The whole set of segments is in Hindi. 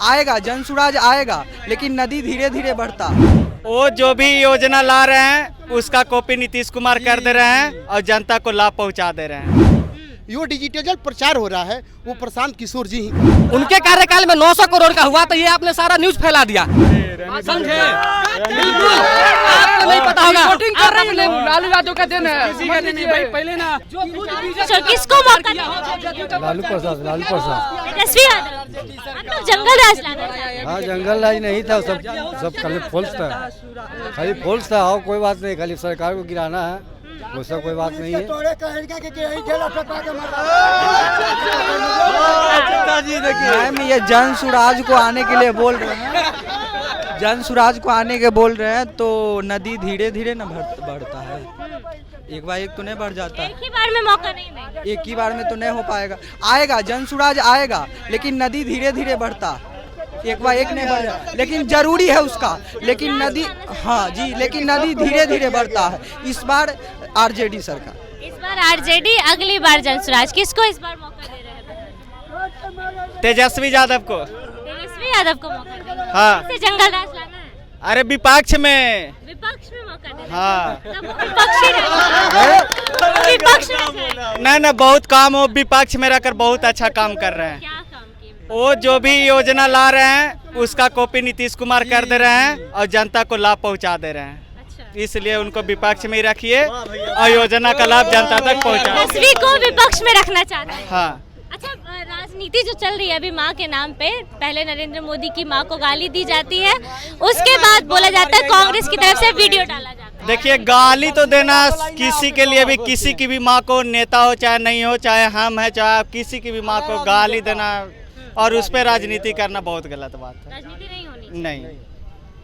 आएगा, जन सुराज आएगा, लेकिन नदी धीरे धीरे बढ़ता। वो जो भी योजना ला रहे हैं उसका कॉपी नीतीश कुमार कर दे रहे हैं और जनता को लाभ पहुंचा दे रहे हैं। यो डिजिटल प्रचार हो रहा है, वो प्रशांत किशोर जी ही। उनके कार्यकाल में 900 करोड़ का हुआ तो ये आपने सारा न्यूज फैला दिया। समझे? आपको नहीं पता होगा। वोटिंग कर रहे हैं, लालू यादव का दिन है। किसी का दिन नहीं भाई, पहले ना किसको मौका दिया? लालू प्रसाद तेजस्वी यादव। हम लोग जंगल राज लाना चाहते हैं। हाँ, जंगल राज नहीं था, सब खाली फॉल्स था, खाली फॉल्स था। और कोई बात नहीं, खाली सरकार को गिराना है, वो सब कोई बात नहीं है। मैम ये जन सुराज को आने के लिए बोल रहे हैं, जन सुराज को आने के बोल रहे हैं, तो नदी धीरे धीरे न बढ़ता है, एक बार एक तो नहीं बढ़ जाता। एक ही बार में मौका नहीं देंगे। एक ही बार में तो नहीं हो पाएगा। आएगा, जन सुराज आएगा, लेकिन नदी धीरे धीरे बढ़ता, एक बार एक नहीं बढ़ जाता, लेकिन जरूरी है उसका। लेकिन नदी, हाँ जी, लेकिन नदी धीरे धीरे बढ़ता है। इस बार आरजेडी सरकार, इस बार आरजेडी, अगली बार जन सुराज। किसको इस बार मौका दे रहे हैं? तेजस्वी यादव को। तेजस्वी यादव को मौका देंगे। हाँ। इसे जंगल राज लाना है। अरे विपक्ष में मौका दे रहे हैं। हाँ। तब विपक्षी रहे। विपक्ष में नहीं, बहुत काम हो, विपक्ष में रहकर बहुत अच्छा काम कर रहे हैं। क्या काम किए? वो जो भी योजना ला रहे हैं उसका कॉपी नीतीश कुमार कर दे रहे हैं और जनता को लाभ पहुंचा दे रहे हैं। इसलिए उनको विपक्ष में ही रखिए और योजना का लाभ जनता तक पहुंचाए। तेजस्वी को विपक्ष में रखना चाहते हैं। हाँ। अच्छा, राजनीति जो चल रही है अभी माँ के नाम पे, पहले नरेंद्र मोदी की माँ को गाली दी जाती है, उसके बाद बोला जाता है कांग्रेस की तरफ से वीडियो डाला जाता है। देखिए, गाली तो देना किसी के लिए भी, किसी की भी माँ को, नेता हो चाहे नहीं हो, चाहे हम है चाहे किसी की भी माँ को गाली देना और उस पर राजनीति करना बहुत गलत बात है। राजनीति नहीं होनी। नहीं।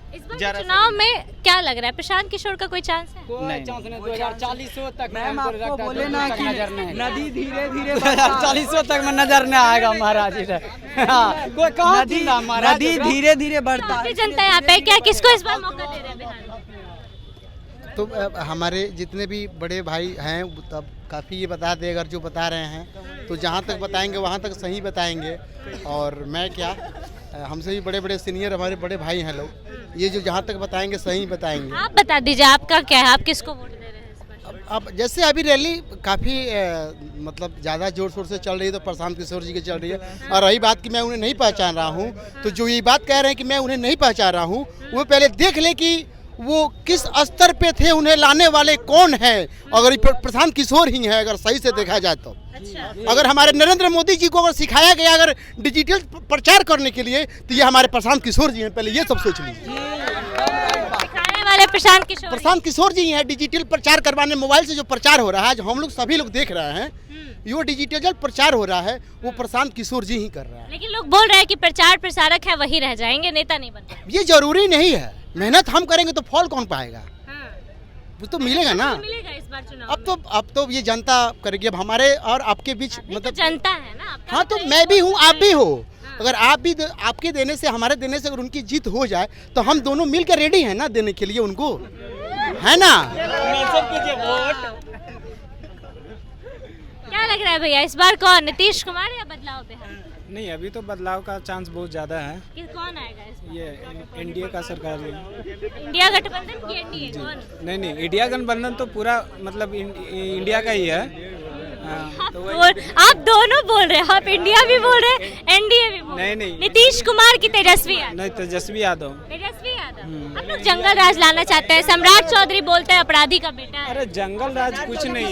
इस बार चुनाव में क्या लग रहा है, प्रशांत किशोर का कोई चांस है? कोई चांस नहीं। 2040 तक मैम आपको बोले ना कि नदी धीरे धीरे 2040 तक में नजर नहीं आएगा महाराज इधर। कोई कहाँ जिंदा महाराज? नदी धीरे धीरे बढ़ता काफी है। जनता यहाँ पे, क्या किसको इस बार मौका दे रहे हैं बिहार में? तो हमारे जितने भी बड़े भाई हैं तब काफ़ी ये बता दे, अगर जो बता रहे हैं तो जहाँ तक बताएंगे वहाँ तक सही बताएंगे। और मैं क्या, हमसे भी बड़े बड़े सीनियर हमारे बड़े भाई हैं लोग, ये जो जहाँ तक बताएंगे सही बताएंगे। आप बता दीजिए, आपका क्या है, आप किसको वोट दे रहे हैं इस बार? अब जैसे अभी रैली काफ़ी मतलब ज़्यादा जोर शोर से चल रही है, तो प्रशांत किशोर जी की चल रही है। और रही बात कि मैं उन्हें नहीं पहचान रहा हूँ, तो जो ये बात कह रहे हैं कि मैं उन्हें नहीं पहचान रहा हूँ, वो पहले देख ले कि वो किस स्तर पे थे, उन्हें लाने वाले कौन हैं। अगर प्रशांत किशोर ही है, अगर सही से देखा जाए तो। अच्छा। अगर हमारे नरेंद्र मोदी जी को अगर सिखाया गया अगर डिजिटल प्रचार करने के लिए, तो ये हमारे प्रशांत किशोर जी हैं। पहले ये सब सोच लीजिए, सिखाने वाले प्रशांत किशोर जी हैं। डिजिटल प्रचार करवाने, मोबाइल से जो प्रचार हो रहा है, जो हम लोग सभी लोग देख रहे हैं, यो डिजिटल प्रचार हो रहा है, वो प्रशांत किशोर जी ही कर रहा है। लेकिन लोग बोल रहे हैं कि प्रचार प्रसारक है वही रह जाएंगे, नेता नहीं बन पाएंगे। ये जरूरी नहीं है, मेहनत हम करेंगे तो फल कौन पाएगा? वो तो मिलेगा ना। मिलेगा इस बार चुनाव अब तो ये जनता करेगी। अब हमारे और आपके बीच मतलब जनता है ना। हाँ, तो मैं भी हूँ, आप भी हो। अगर आप भी, आपके देने से, हमारे देने से अगर उनकी जीत हो जाए, तो हम दोनों मिलकर रेडी हैं ना देने के लिए उनको, है ना? क्या लग रहा है भैया, इस बार कौन, नीतीश कुमार या बदलाव बिहार? नहीं, अभी तो बदलाव का चांस बहुत ज़्यादा है। कौन आएगा इस बार? ये एनडीए का सरकार है। इंडिया गठबंधन की एनडीए कौन? नहीं, इंडिया गठबंधन तो पूरा मतलब इंडिया का ही है। आप दोनों बोल रहे हैं, आप इंडिया भी बोल रहे हैं, एनडीए भी बोल रहे हैं। नहीं। नीतीश कुमार की तेजस्वी यादव? नहीं, तेजस्वी यादव। हम लोग जंगल राज लाना चाहते हैं। सम्राट चौधरी बोलते हैं अपराधी का बेटा है। अरे जंगल राज कुछ नहीं है।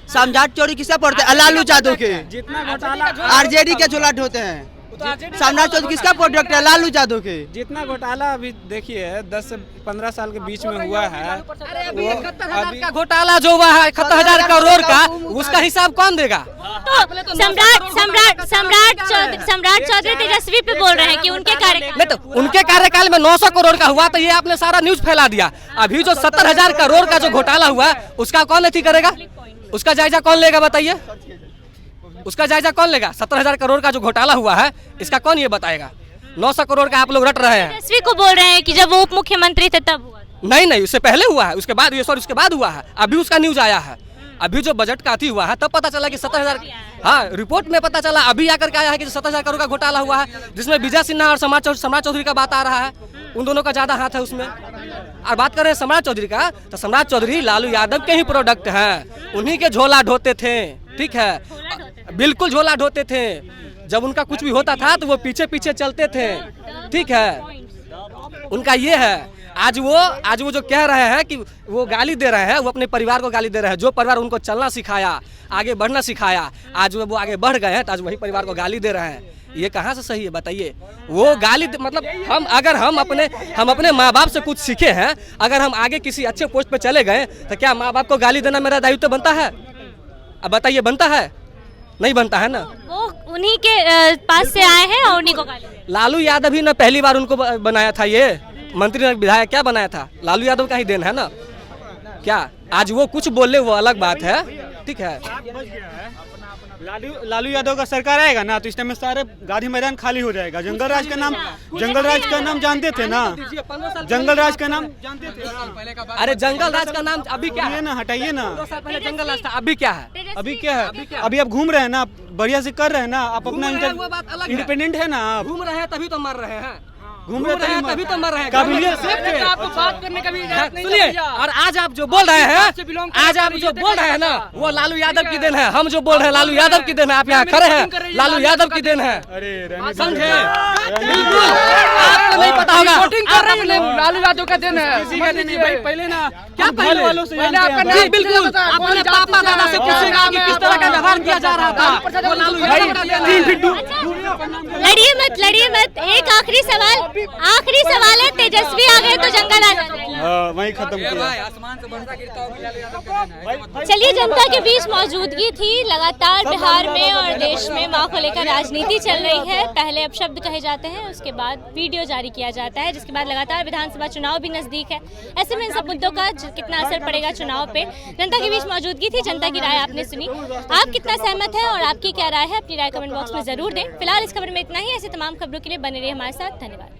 सम्राट चौधरी किसका पढ़ते हैं? लालू यादव के। जितना घोटाला आरजेडी के चुलाट होते हैं। सम्राट चौधरी किसका प्रोडक्ट है? लालू यादव के। जितना घोटाला अभी देखिए 10 से 15 साल के बीच में हुआ है, अभी 71,000 का घोटाला जो हुआ है 71,000 करोड़ का, उसका हिसाब कौन देगा? तो सम्राट चौधरी तेजस्वी पे बोल रहे हैं कि उनके कार्यकाल नहीं, तो उनके कार्यकाल में 900 करोड़ का हुआ तो ये आपने सारा न्यूज फैला दिया। अभी जो 70,000 करोड़ का जो घोटाला हुआ, उसका कौन अथी करेगा? उसका जायजा कौन लेगा बताइए? उसका जायजा कौन लेगा? 70,000 करोड़ का जो घोटाला हुआ है, इसका कौन ये बताएगा? 900 करोड़ का आप लोग रट रहे हैं। तेजस्वी को बोल रहे हैं कि जब वो उप मुख्यमंत्री थे तब हुआ। नहीं, उससे पहले हुआ है, उसके बाद, ये सॉरी, उसके बाद हुआ है। अभी उसका न्यूज आया है। अभी जो बजट का अति हुआ है तब पता चला कि 70,000, हाँ रिपोर्ट में पता चला, अभी आकर के आया है कि 70,000 करोड़ का घोटाला हुआ है, जिसमें विजय सिन्हा और सम्राट चौधरी का बात आ रहा है, उन दोनों का ज्यादा हाथ है उसमें। और बात कर रहे हैं सम्राट चौधरी का, तो सम्राट चौधरी लालू यादव के ही प्रोडक्ट हैं, उन्हीं के झोला ढोते थे, ठीक है, बिल्कुल झोला ढोते थे। जब उनका कुछ भी होता था तो वो पीछे पीछे चलते थे, ठीक है, उनका ये है। आज वो जो कह रहे हैं कि वो गाली दे रहे हैं, वो अपने परिवार को गाली दे रहे हैं, जो परिवार उनको चलना सिखाया, आगे बढ़ना सिखाया, आज वो आगे बढ़ गए हैं तो आज वही परिवार को गाली दे रहे हैं। ये कहाँ से सही है बताइए? वो गाली मतलब हम अपने माँ बाप से कुछ सीखे हैं, अगर हम आगे किसी अच्छे पोस्ट पे चले गए तो क्या माँ बाप को गाली देना मेरा दायित्व बनता है? अब बताइए, बनता है? नहीं बनता है ना। वो उन्हीं के पास से आए हैं और उन्हीं को गाली दे। लालू यादव ही ना पहली बार उनको बनाया था, ये मंत्री विधायक क्या बनाया था, लालू यादव का ही देन है ना। क्या आज वो कुछ बोले वो अलग बात है, ठीक है। लालू यादव का सरकार आएगा ना तो इस टाइम में सारे गांधी मैदान खाली हो जाएगा। जंगल राज का नाम जानते थे ना, जंगल राज का नाम जानते थे। अरे जंगल राज का नाम अभी क्या है ना, हटाइए ना। 2 साल पहले जंगल राज था, अभी क्या है? अभी क्या है? अभी आप घूम रहे हैं ना, बढ़िया से कर रहे हैं ना, आप अपना इंडिपेंडेंट है ना, आप घूम रहे हैं तभी तो मर रहे हैं, घूम रहे हैं तभी तो मर रहे हैं। आपको बात करने का भी इजाजत नहीं सुनिए, और आज आप जो बोल रहे हैं ना, वो लालू यादव की देन है। हम जो बोल रहे हैं लालू यादव की देन है, आप यहाँ खड़े हैं, लालू यादव की देन है। समझे? बिल्कुल आपको नहीं पता होगा, वोटिंग कर रहे हैं, लालू यादव का देन है। भाई पहले ना क्या पहले वालों से पहले आपका नाम बिल्कुल अपने पापा दादा से पूछेगा कि किस तरह का व्यवहार किया जा रहा था, वो लालू यादव का देन है। लड़िए मत। एक आखिरी सवाल है, तेजस्वी आ गए तो जंगल आ जाएगा। वही खत्म किया। चलिए, जनता के बीच मौजूदगी थी। लगातार बिहार में और देश में मां को लेकर राजनीति चल रही है। पहले अपशब्द कहे जाते हैं, उसके बाद वीडियो जारी किया जाता है, जिसके बाद लगातार विधानसभा चुनाव भी नजदीक है। ऐसे में इन सब मुद्दों का कितना असर पड़ेगा चुनाव पे, जनता के बीच मौजूदगी थी, जनता की राय आपने सुनी। आप कितना सहमत है और आपकी क्या राय है, अपनी राय कमेंट बॉक्स में जरूर दें। फिलहाल इस खबर में इतना ही। ऐसी तमाम खबरों के लिए बने रहिए हमारे साथ। धन्यवाद।